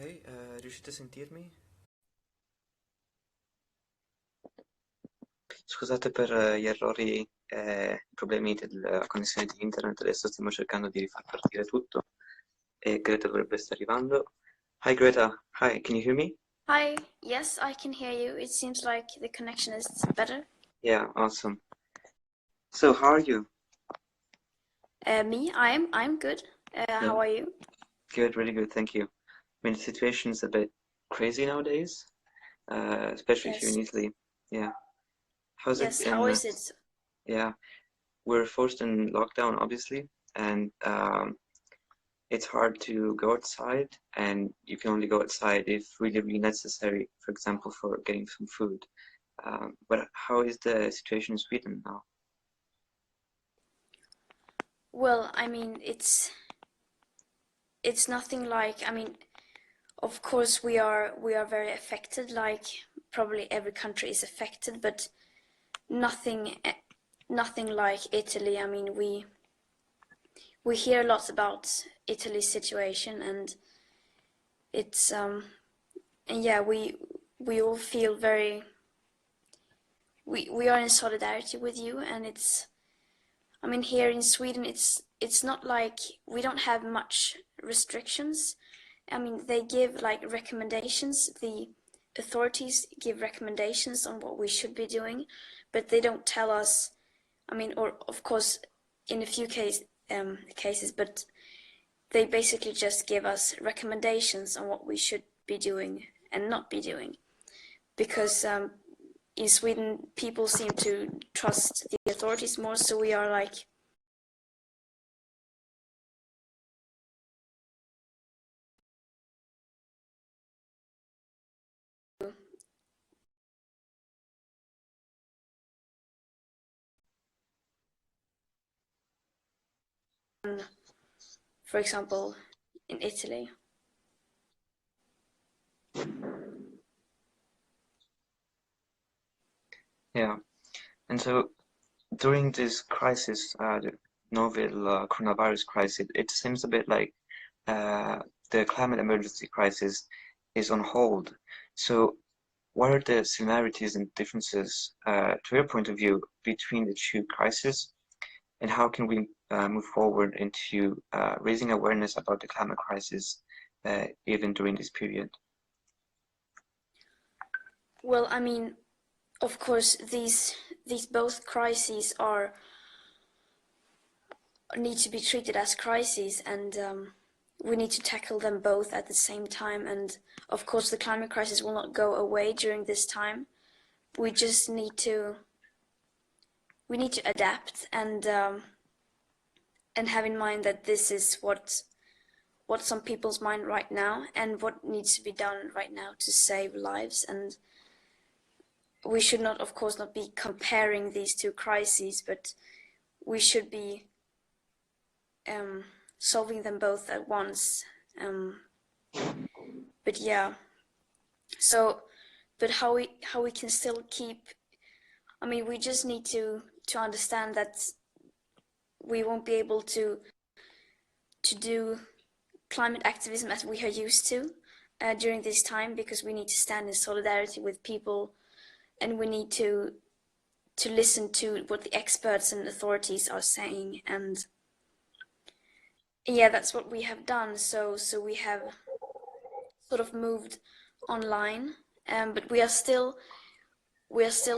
Riuscite a sentirmi? Scusate per gli errori e problemi della connessione di internet, adesso stiamo cercando di rifar partire tutto e Greta dovrebbe stare arrivando. Hi Greta, hi, can you hear me? Hi, yes, I can hear you. It seems like the connection is better. Yeah, awesome. So, how are you? I'm good. Yeah, How are you? good, really good, thank you. I mean, the situation's a bit crazy nowadays, especially here in Yes, Italy. Yeah, how's it yes, how been? is it? Yeah, we're forced in lockdown, obviously, and it's hard to go outside, and you can only go outside if really, really necessary, for example, for getting some food. But how is the situation in Sweden now? Well, it's nothing like, of course we are very affected, like probably every country is affected, but nothing nothing like Italy. We hear lots about Italy's situation, and it's and yeah, we all feel very, we are in solidarity with you. And here in Sweden it's not like we don't have much restrictions. They give like recommendations, the authorities give recommendations on what we should be doing, but they don't tell us, or of course in a few cases, but they basically just give us recommendations on what we should be doing and not be doing, because in Sweden people seem to trust the authorities more, so we are like, for example, in Italy. Yeah, and so during this crisis, the novel coronavirus crisis, it seems a bit like uh, the climate emergency crisis is on hold. So, what are the similarities and differences, to your point of view, between the two crises? And how can we move forward into raising awareness about the climate crisis even during this period? Well, of course, these both crises are need to be treated as crises, and we need to tackle them both at the same time. And of course, the climate crisis will not go away during this time. We just need to adapt, and have in mind that this is what's on people's mind right now, and what needs to be done right now to save lives. And we should not, of course, not be comparing these two crises, but we should be solving them both at once. But yeah, so, but how we can still keep, we just need to understand that we won't be able to do climate activism as we are used to during this time, because we need to stand in solidarity with people, and we need to listen to what the experts and authorities are saying. And yeah, that's what we have done. So we have sort of moved online, but we are still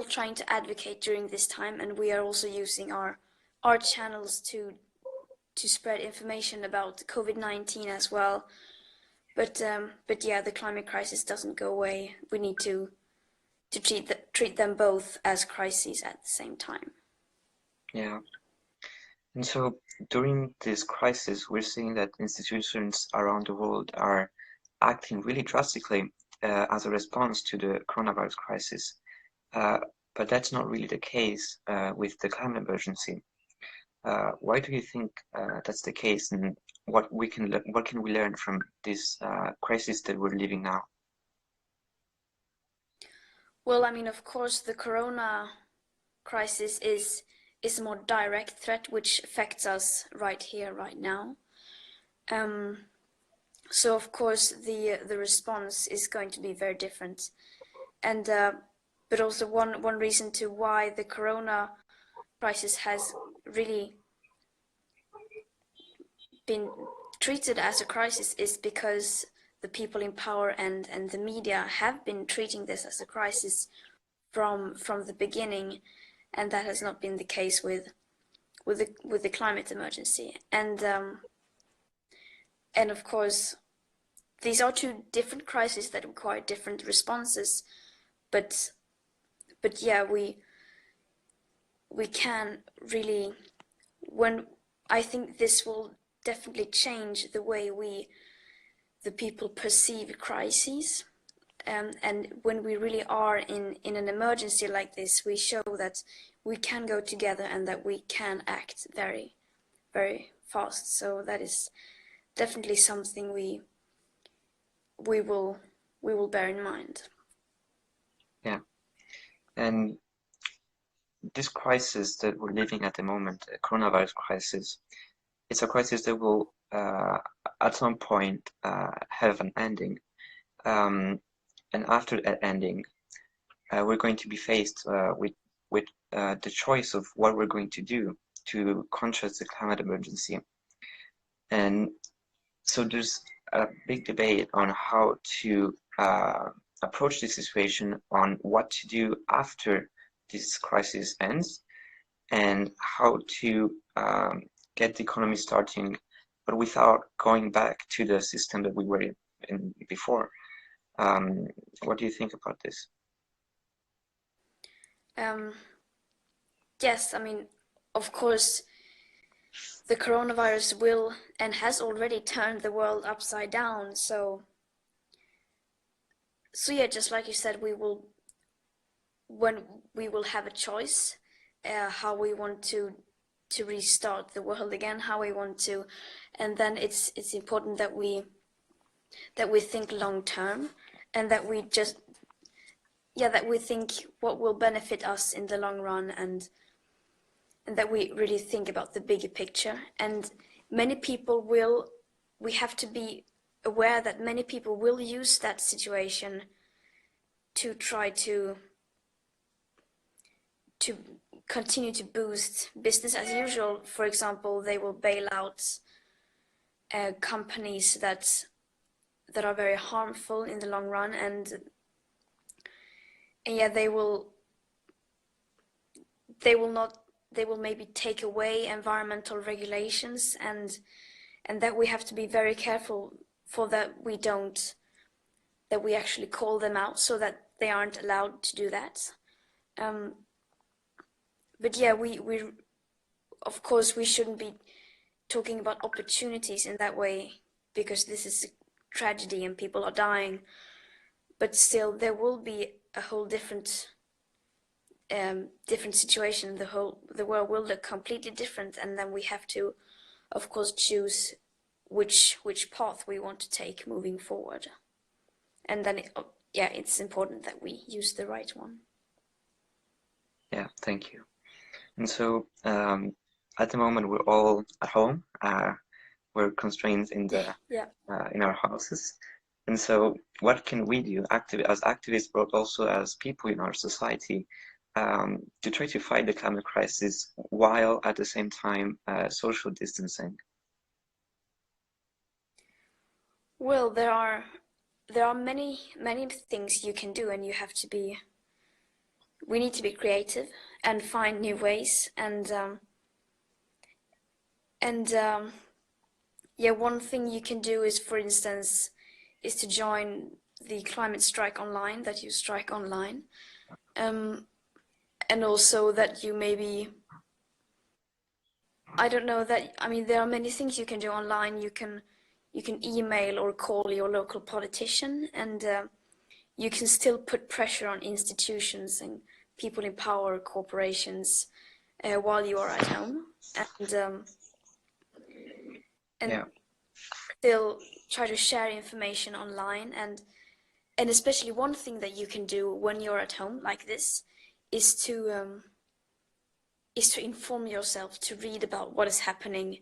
trying to advocate during this time, and we are also using our channels to spread information about COVID-19 as well. But yeah, the climate crisis doesn't go away. We need to treat them both as crises at the same time. Yeah. And so during this crisis, we're seeing that institutions around the world are acting really drastically as a response to the coronavirus crisis. Uh, but that's not really the case with the climate emergency. Why do you think that's the case, and what can we learn from this crisis that we're living now? Well, of course, the corona crisis is a more direct threat which affects us right here, right now. So of course the response is going to be very different, and but also one reason to why the corona crisis has really been treated as a crisis is because the people in power and the media have been treating this as a crisis from the beginning, and that has not been the case with the climate emergency. And of course, these are two different crises that require different responses, but yeah, we can really, when I think this will definitely change the way the people perceive crises, and when we really are in an emergency like this, we show that we can go together and that we can act very, very fast. So that is definitely something we will bear in mind. Yeah, and this crisis that we're living at the moment, the coronavirus crisis, it's a crisis that will at some point have an ending, and after that ending, we're going to be faced with the choice of what we're going to do to contrast the climate emergency. And so there's a big debate on how to approach this situation, on what to do after this crisis ends, and how to get the economy starting, but without going back to the system that we were in before. What do you think about this? Yes, I mean, of course, the coronavirus will and has already turned the world upside down. So yeah, just like you said, when we will have a choice, how we want to restart the world again, how we want to, and then it's important that we think long term, and that we just, yeah, that we think what will benefit us in the long run, and that we really think about the bigger picture. And many people will, we have to be aware that many people will use that situation to try to continue to boost business as usual. For example, they will bail out companies that are very harmful in the long run, and yeah, they will maybe take away environmental regulations, and that we have to be very careful for that we actually call them out so that they aren't allowed to do that. But yeah, we of course we shouldn't be talking about opportunities in that way, because this is a tragedy and people are dying. But still, there will be a whole different situation. The world will look completely different, and then we have to, of course, choose which path we want to take moving forward. And then it's important that we use the right one. Yeah, thank you. And so at the moment we're all at home. We're constrained in the in our houses. And so what can we do as activists, but also as people in our society, to try to fight the climate crisis while at the same time social distancing? Well, there are many things you can do, and we need to be creative and find new ways. And one thing you can do is, for instance, is to join the climate strike online, that you strike online. And also that you maybe, I don't know, that, I mean, there are many things you can do online. You can email or call your local politician, and you can still put pressure on institutions and people in power, corporations, while you are at home, and still try to share information online. And especially one thing that you can do when you're at home like this is to inform yourself, to read about what is happening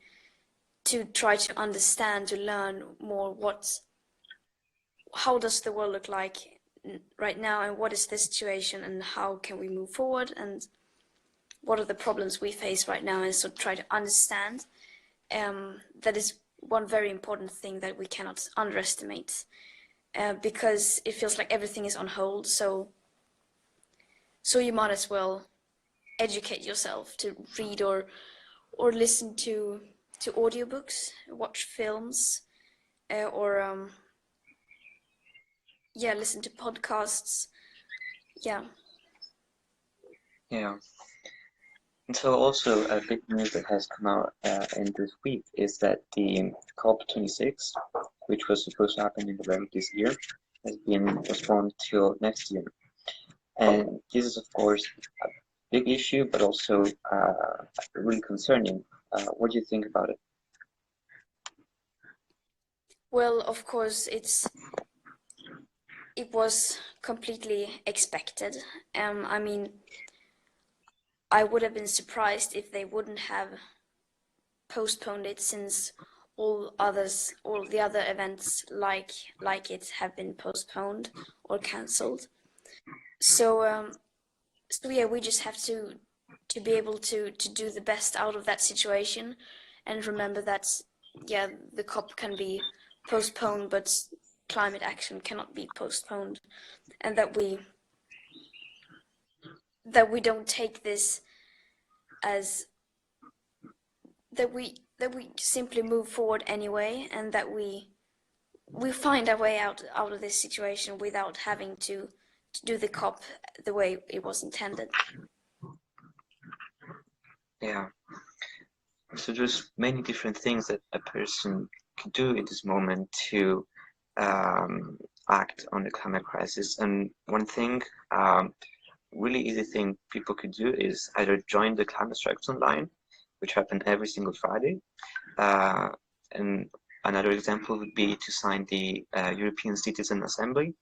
to try to understand, to learn more how does the world look like right now, and what is the situation, and how can we move forward, and what are the problems we face right now, and so try to understand. That is one very important thing that we cannot underestimate, because it feels like everything is on hold, so you might as well educate yourself, to read or listen to audiobooks, watch films, or listen to podcasts. Yeah. And so also a big news that has come out in this week is that the COP26, which was supposed to happen in November this year, has been postponed till next year. And this is, of course, a big issue, but also really concerning. What do you think about it? Well, of course, it was completely expected. I mean, I would have been surprised if they wouldn't have postponed it, since all the other events like it have been postponed or cancelled. So yeah, we just have to be able to do the best out of that situation, and remember that the COP can be postponed, but climate action cannot be postponed, and that we don't take this as that we simply move forward anyway, and that we find our way out of this situation without having to do the COP the way it was intended. Yeah. So there's many different things that a person could do in this moment to act on the climate crisis. And one thing, really easy thing people could do is either join the climate strikes online, which happen every single Friday. And another example would be to sign the European Citizen Assembly,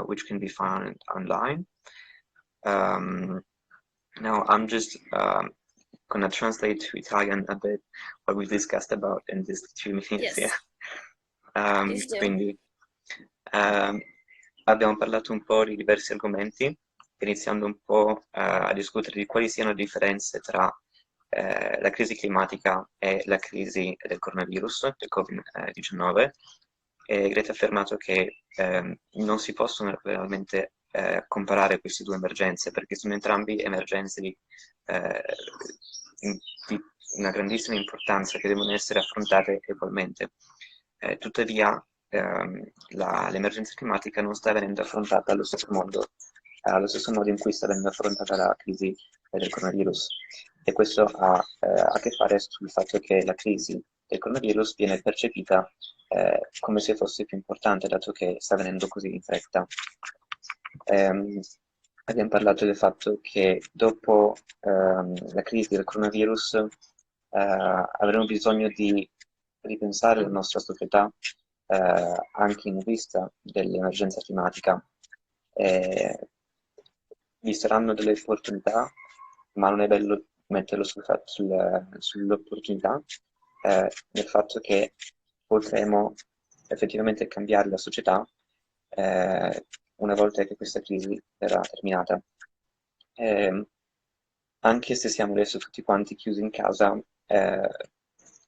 which can be found online. Now I'm just gonna translate to Italian a bit what we discussed about in these 2 minutes. Yes. Quindi abbiamo parlato un po' di diversi argomenti, iniziando un po' a discutere di quali siano le differenze tra la crisi climatica e la crisi del coronavirus, del Covid-19. E Greta ha affermato che non si possono realmente comparare queste due emergenze, perché sono entrambi emergenze di una grandissima importanza, che devono essere affrontate equalmente. Tuttavia l'emergenza climatica non sta venendo affrontata allo stesso modo in cui sta venendo affrontata la crisi del coronavirus, e questo ha a che fare sul fatto che la crisi del coronavirus viene percepita come se fosse più importante, dato che sta venendo così in fretta. Abbiamo parlato del fatto che dopo la crisi del coronavirus avremo bisogno di ripensare la nostra società anche in vista dell'emergenza climatica. Vi saranno delle opportunità, ma non è bello metterlo sull'opportunità, nel fatto che potremo effettivamente cambiare la società una volta che questa crisi verrà terminata. Anche se siamo adesso tutti quanti chiusi in casa,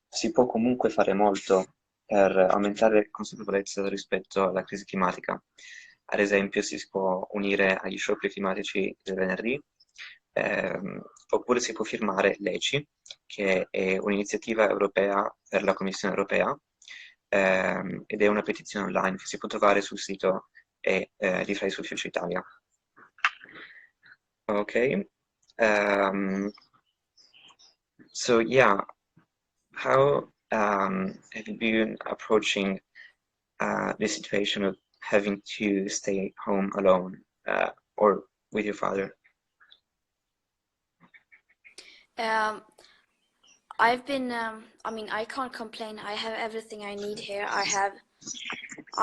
si può comunque fare molto per aumentare la consapevolezza rispetto alla crisi climatica. Ad esempio, si può unire agli scioperi climatici del venerdì, oppure si può firmare l'ECI, che è un'iniziativa europea per la Commissione europea, ed è una petizione online che si può trovare sul sito di Fridays for Future Italia. Ok. So yeah, how have you been approaching the situation of having to stay home alone or with your father? I've been, I mean, I can't complain. I have everything I need here. I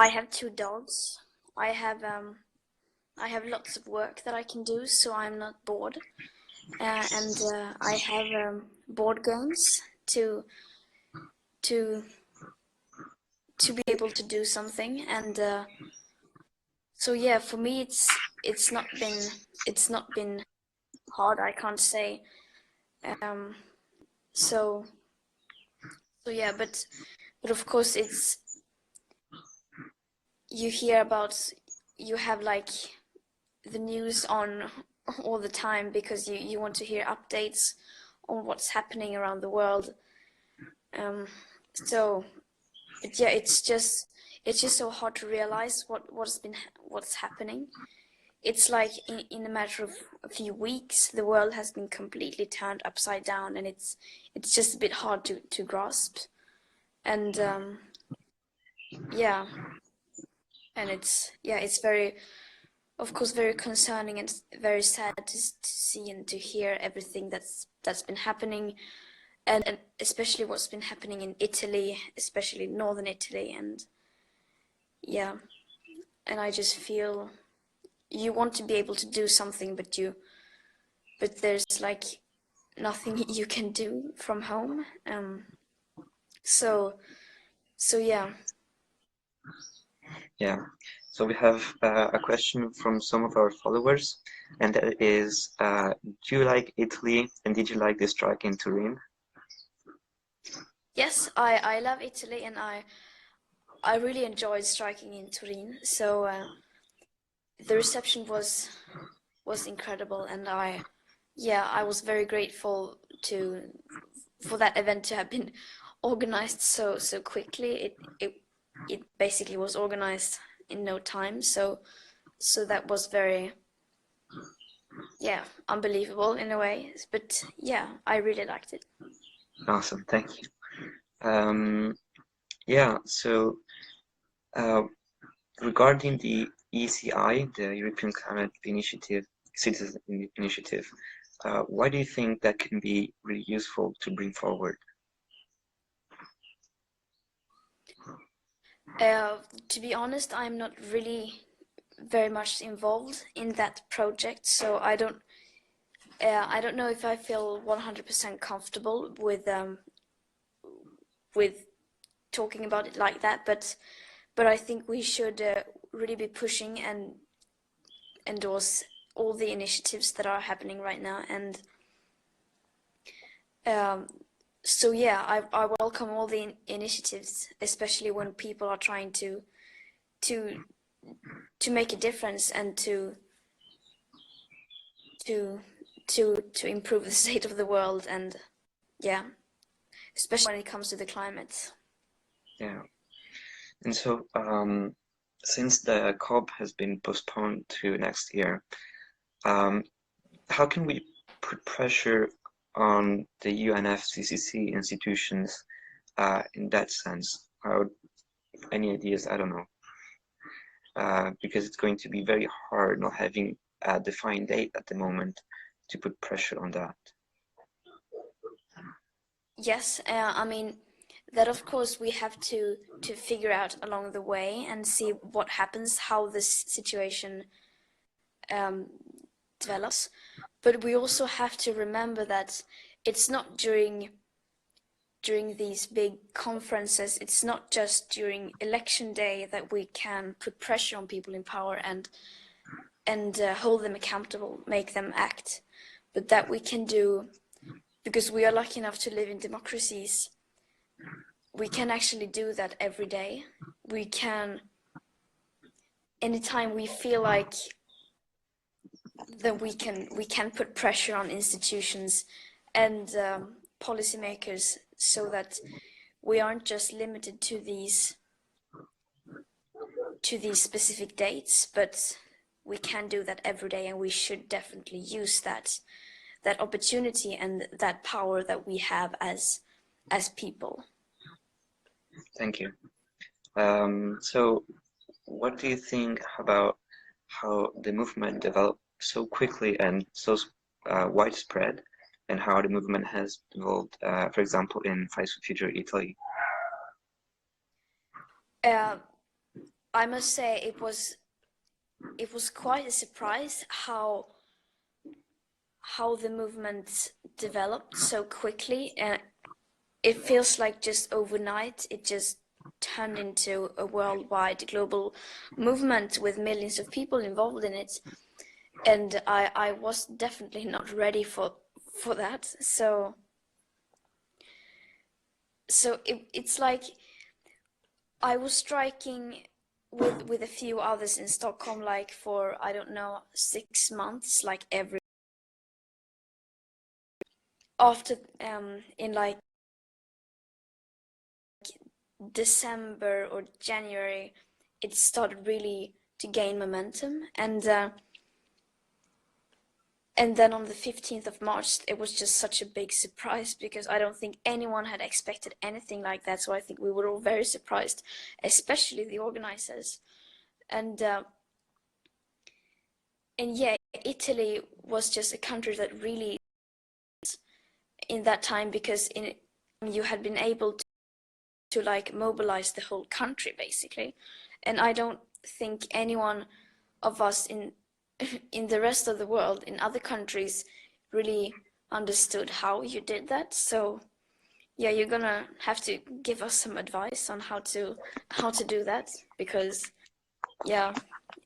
have 2 dogs. I have lots of work that I can do, so I'm not bored. And I have board games to to be able to do something. And so yeah, for me it's not been hard, I can't say. So yeah, but of course you hear about, you have like the news on all the time because you want to hear updates on what's happening around the world. So but yeah, it's just so hard to realize what's happening. It's like in a matter of a few weeks, the world has been completely turned upside down, and it's just a bit hard to grasp. And yeah, and it's very, of course, very concerning and very sad to see and to hear everything that's been happening, and especially what's been happening in Italy, especially northern Italy. And yeah, and I just feel you want to be able to do something, but there's like nothing you can do from home. So yeah. Yeah. So we have a question from some of our followers, and that is, do you like Italy, and did you like the strike in Turin? Yes, I love Italy, and I really enjoyed striking in Turin. So the reception was incredible, and I was very grateful for that event to have been organized so quickly. It basically was organized in no time, so that was very unbelievable in a way. But yeah, I really liked it. Awesome, thank you. Yeah, so regarding the ECI, the European Climate Initiative, Citizen Initiative, why do you think that can be really useful to bring forward? To be honest, I'm not really very much involved in that project, so I don't know if I feel 100% comfortable with talking about it like that. But I think we should really be pushing and endorse all the initiatives that are happening right now. And so yeah, I welcome all the initiatives, especially when people are trying to make a difference and to improve the state of the world. And yeah, especially when it comes to the climate. Yeah, and so since the COP has been postponed to next year, how can we put pressure on the UNFCCC institutions in that sense? Any ideas? I don't know. Because it's going to be very hard not having a defined date at the moment to put pressure on that. Yes, I mean, that of course we have to figure out along the way and see what happens, how this situation develops. But we also have to remember that it's not during these big conferences, it's not just during election day that we can put pressure on people in power and hold them accountable, make them act, but that we can do, because we are lucky enough to live in democracies, we can actually do that every day. We can, anytime we feel like that, we can put pressure on institutions and policymakers, so that we aren't just limited to these specific dates, but we can do that every day, and we should definitely use that opportunity and that power that we have as people. Thank you. So what do you think about how the movement developed so quickly and so widespread, and how the movement has evolved, for example, in Fridays for Future Italy? I must say it was quite a surprise how the movement developed so quickly. it feels like just overnight it just turned into a worldwide global movement with millions of people involved in it, and I was definitely not ready for that. So it's like I was striking with a few others in Stockholm, like for, I don't know, 6 months, like every after in like December or January, it started really to gain momentum, and then on the 15th of March, it was just such a big surprise, because I don't think anyone had expected anything like that. So I think we were all very surprised, especially the organizers. And yeah, Italy was just a country that really, in that time, because you had been able to like mobilize the whole country basically. And I don't think anyone of us in the rest of the world, in other countries, really understood how you did that. So yeah, you're gonna have to give us some advice on how to do that, because yeah,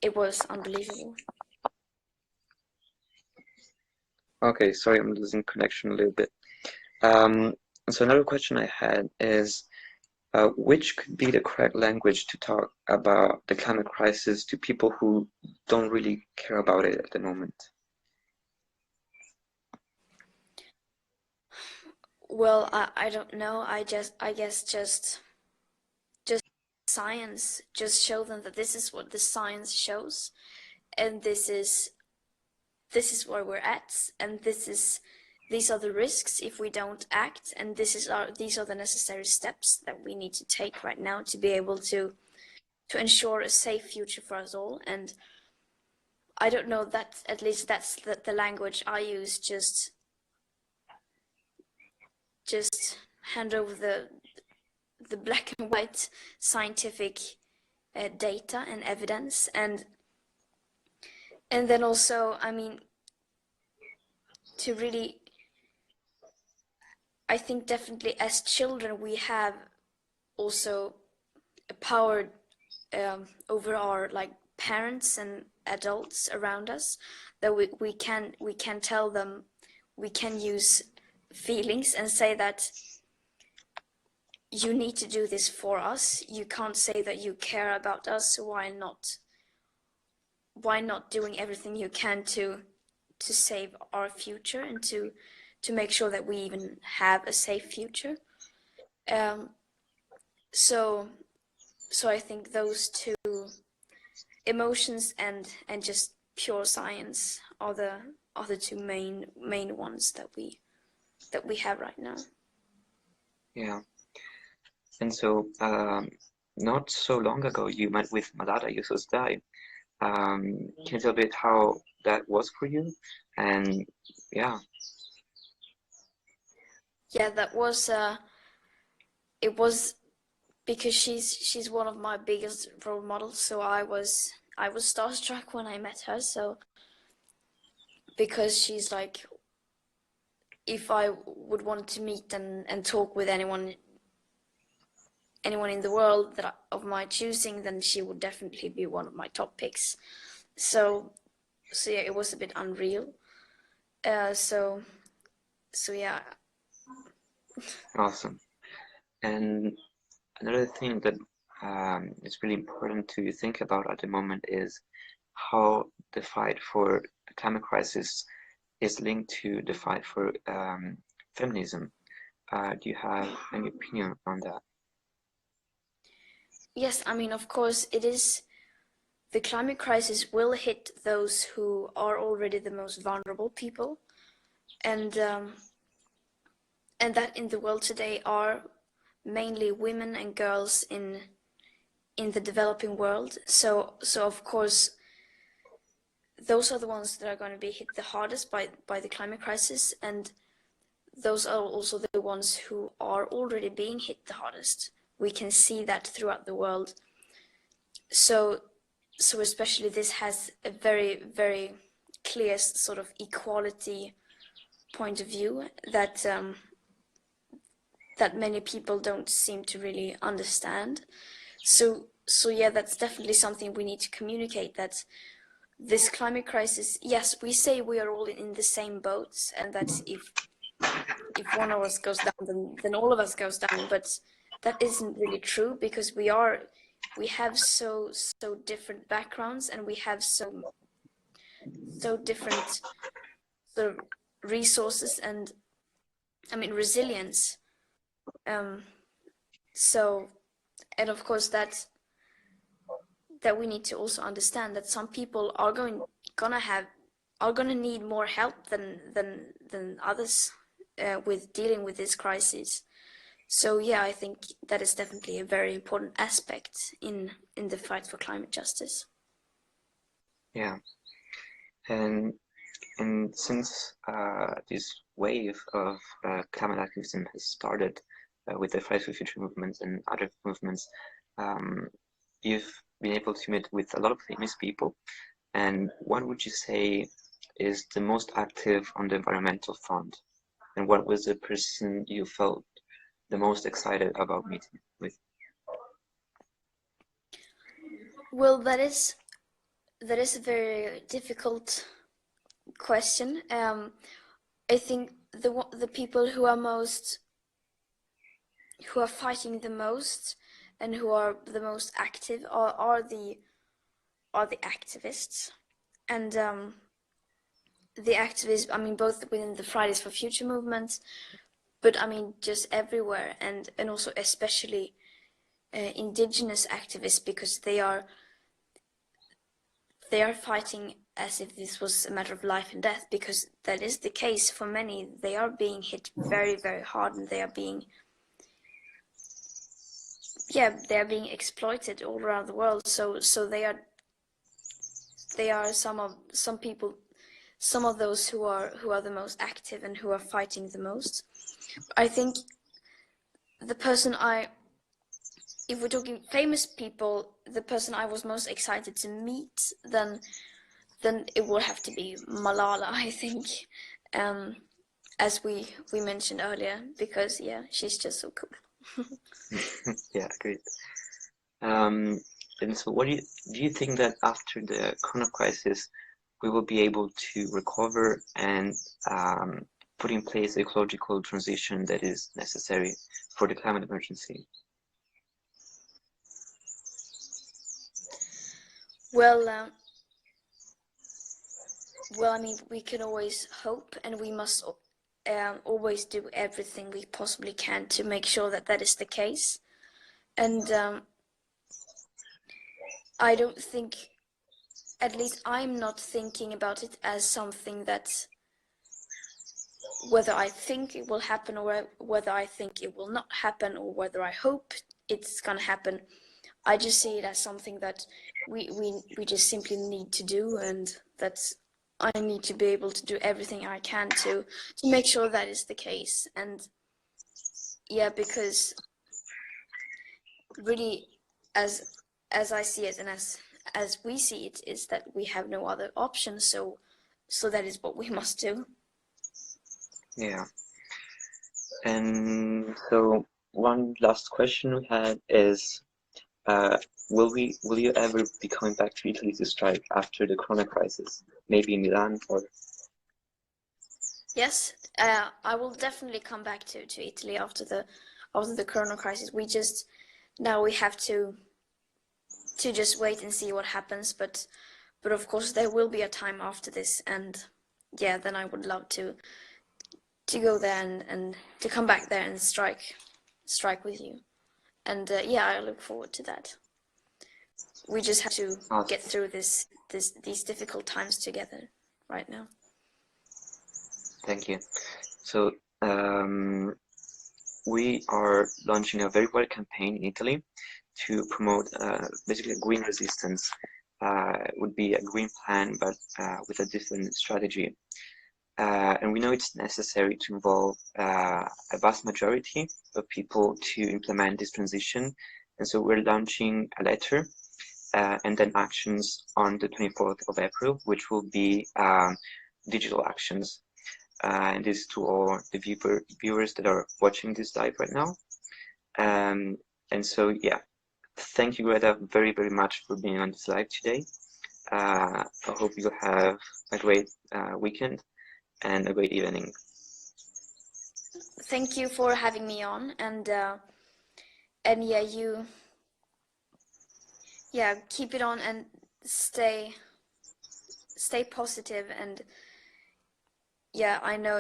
it was unbelievable. Okay, sorry, I'm losing connection a little bit. So another question I had is, which could be the correct language to talk about the climate crisis to people who don't really care about it at the moment? Well, I don't know. I guess just science. Just show them that this is what the science shows, and this is where we're at, and these are the risks if we don't act, and these are the necessary steps that we need to take right now to be able to ensure a safe future for us all. And I don't know, that at least that's the language I use. Just hand over the black and white scientific data and evidence, and then also, I mean, to really, I think definitely as children we have also a power over our like parents and adults around us, that we can tell them, we can use feelings and say that you need to do this for us. You can't say that you care about us. Why not doing everything you can to save our future, and to make sure that we even have a safe future. So I think those two, emotions and just pure science, are the two main ones that we have right now. Yeah. And so, not so long ago, you met with Malala Yousafzai. Can you tell a bit how that was for you? And yeah. Yeah, that was it was because she's one of my biggest role models. So I was starstruck when I met her. So because she's like, if I would want to meet and talk with anyone in the world of my choosing, then she would definitely be one of my top picks. So yeah, it was a bit unreal. So yeah. Awesome. And another thing that is really important to think about at the moment is how the fight for the climate crisis is linked to the fight for feminism. Do you have any opinion on that? Yes, I mean, of course, it is. The climate crisis will hit those who are already the most vulnerable people, and that in the world today are mainly women and girls in the developing world. So of course, those are the ones that are going to be hit the hardest by the climate crisis, and those are also the ones who are already being hit the hardest. We can see that throughout the world. So especially this has a very, very clear sort of equality point of view, that that many people don't seem to really understand. So yeah, that's definitely something we need to communicate, that this climate crisis, yes, we say we are all in the same boats, and that if one of us goes down, then all of us goes down, but that isn't really true, because we have so different backgrounds, and we have so different sort of resources, and I mean resilience. So, and of course that we need to also understand that some people are gonna need more help than others with dealing with this crisis. So yeah, I think that is definitely a very important aspect in the fight for climate justice. Yeah, and since this wave of climate activism has started with the Fridays for Future movements and other movements, you've been able to meet with a lot of famous people. And what would you say is the most active on the environmental front? And what was the person you felt the most excited about meeting with? Well, that is a very difficult question. I think the people who are fighting the most and who are the most active are the activists, and the activists, I mean, both within the Fridays for Future movement, but I mean just everywhere, and also especially indigenous activists, because they are fighting as if this was a matter of life and death, because that is the case for many. They are being hit very, very hard, and they are being exploited all around the world. So they are some people, some of those who are the most active and who are fighting the most. I think the person if we're talking famous people, the person I was most excited to meet, then it will have to be Malala, I think, as we mentioned earlier, because yeah, she's just so cool. Yeah, great. And so what do you think that after the corona crisis, we will be able to recover and put in place the ecological transition that is necessary for the climate emergency? Well, I mean, we can always hope, and we must always do everything we possibly can to make sure that that is the case. And I don't think, at least I'm not thinking about it as something that whether I think it will happen or whether I think it will not happen or whether I hope it's gonna happen. I just see it as something that we just simply need to do, and that's I need to be able to do everything I can to make sure that is the case. And yeah, because really, as I see it, and as we see it, is that we have no other option. So that is what we must do. Yeah. And so one last question we had is, will you ever be coming back to Italy to strike after the corona crisis? Maybe in Milan or? Yes, I will definitely come back to Italy after the corona crisis. Now we have to just wait and see what happens, but of course there will be a time after this, and yeah, then I would love to go there and to come back there and strike with you. And yeah, I look forward to that. We just have to get through these difficult times together right now. Thank you. So we are launching a very wide campaign in Italy to promote basically a green resistance. It would be a green plan, but with a different strategy. And we know it's necessary to involve a vast majority of people to implement this transition. And so we're launching a letter and then actions on the 24th of April, which will be digital actions. and this is to all the viewers that are watching this live right now. And so, yeah, thank you, Greta, very, very much for being on this live today. I hope you have a great weekend and a great evening. Thank you for having me on, and yeah, keep it on and stay positive. And yeah, I know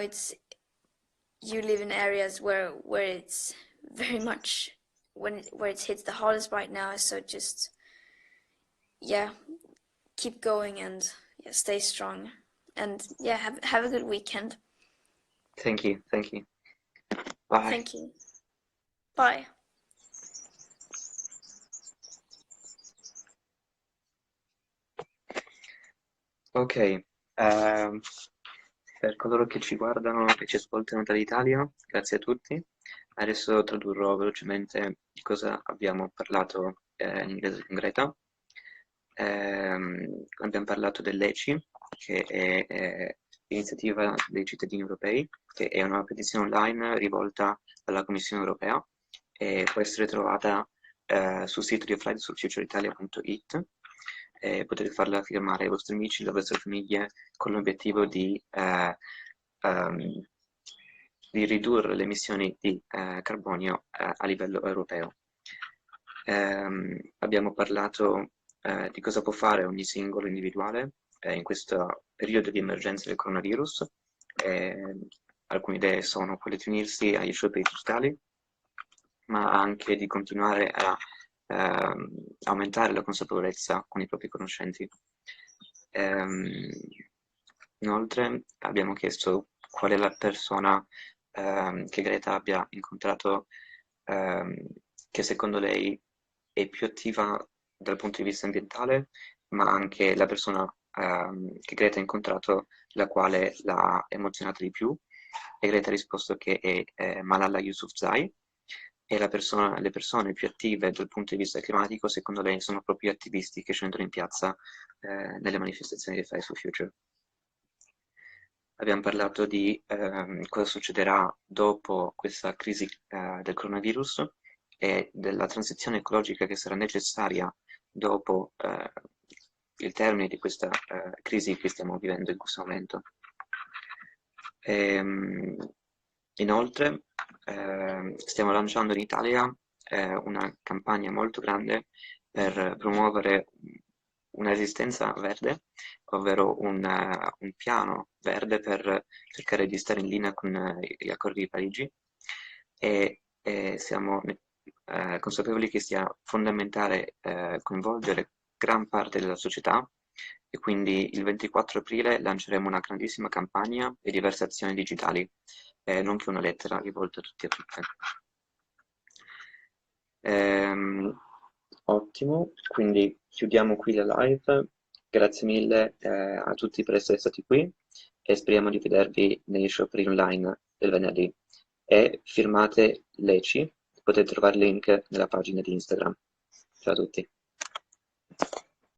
you live in areas where it's very much where it hits the hardest right now. So just keep going and stay strong, and have a good weekend. Thank you. Bye. Thank you. Bye. Ok, per coloro che ci guardano e ci ascoltano dall'Italia, grazie a tutti. Adesso tradurrò velocemente di cosa abbiamo parlato in inglese con Greta. Abbiamo parlato dell'ECI, che è l'iniziativa dei cittadini europei, che è una petizione online rivolta alla Commissione europea e può essere trovata sul sito di Fridays for Future Italia.it. Potete farla firmare ai vostri amici, alle vostre famiglie, con l'obiettivo di ridurre le emissioni di carbonio a livello europeo. Abbiamo parlato di cosa può fare ogni singolo individuale in questo periodo di emergenza del coronavirus. Alcune idee sono quelle di unirsi agli scioperi digitali, ma anche di continuare a aumentare la consapevolezza con i propri conoscenti. Inoltre abbiamo chiesto qual è la persona che Greta abbia incontrato che secondo lei è più attiva dal punto di vista ambientale, ma anche la persona che Greta ha incontrato la quale l'ha emozionata di più, e Greta ha risposto che è Malala Yousafzai. E le persone più attive dal punto di vista climatico, secondo lei, sono proprio gli attivisti che scendono in piazza nelle manifestazioni di Fridays for Future. Abbiamo parlato di cosa succederà dopo questa crisi del coronavirus e della transizione ecologica che sarà necessaria dopo il termine di questa crisi che stiamo vivendo in questo momento. Inoltre stiamo lanciando in Italia una campagna molto grande per promuovere una resistenza verde, ovvero un piano verde per cercare di stare in linea con gli accordi di Parigi, e siamo consapevoli che sia fondamentale coinvolgere gran parte della società, e quindi il 24 aprile lanceremo una grandissima campagna e diverse azioni digitali, nonché una lettera rivolta a tutti e a tutte. Ottimo, quindi chiudiamo qui la live. Grazie mille a tutti per essere stati qui e speriamo di vedervi negli scioperi online del venerdì. E firmate l'ECI, potete trovare il link nella pagina di Instagram. Ciao a tutti.